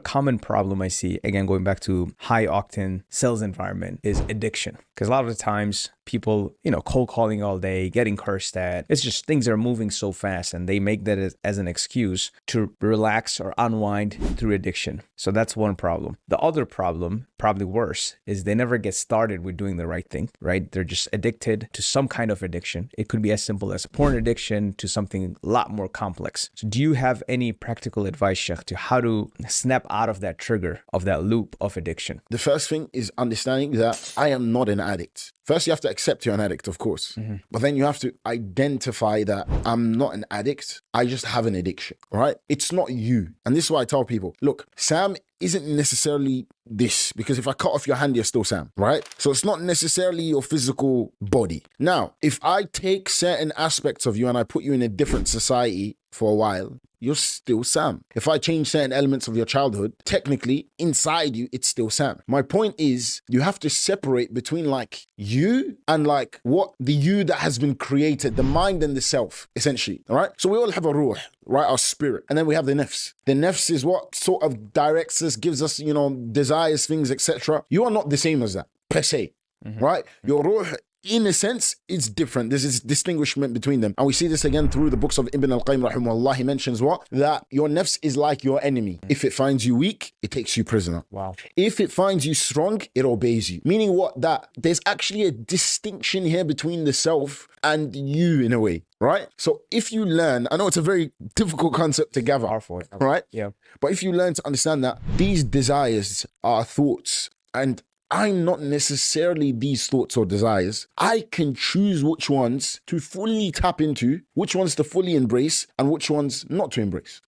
common problem I see, again, going back to high octane sales environment, is addiction. Because a lot of the times people, cold calling all day, getting cursed at, it's just things are moving so fast and they make that as an excuse to relax or unwind through addiction. So that's one problem. The other problem, probably worse, is they never get started with doing the right thing, right? They're just addicted to some kind of addiction. It could be as simple as porn addiction to something a lot more complex. So do you have any practical advice, Sheikh, to how to snap out of that trigger, of that loop of addiction? The first thing is understanding that I am not an addict. First, you have to accept you're an addict, of course. But then you have to identify that I'm not an addict. I just have an addiction, all right? It's not you. And this is why I tell people, look, Sam isn't necessarily this, because if I cut off your hand, you're still Sam, right? So it's not necessarily your physical body. Now, if I take certain aspects of you and I put you in a different society for a while, you're still Sam. If I change certain elements of your childhood, technically inside you, it's still Sam. My point is, you have to separate between like you and like what the you that has been created, the mind and the self, essentially, all right? So we all have a rooh, right? Our spirit. And then we have the nafs. The nafs is what sort of directs us, gives us, desires, things, etc. You are not the same as that, per se, right? Your rooh, in a sense, it's different. There's this distinguishment between them. And we see this again through the books of Ibn al-Qayyim rahimahullah. He mentions what? That your nafs is like your enemy. If it finds you weak, it takes you prisoner. Wow. If it finds you strong, it obeys you. Meaning what? That there's actually a distinction here between the self and you in a way, right? So if you learn, I know it's a very difficult concept to gather, Powerful. right? Yeah. But if you learn to understand that these desires are thoughts, and I'm not necessarily these thoughts or desires. I can choose which ones to fully tap into, which ones to fully embrace, and which ones not to embrace.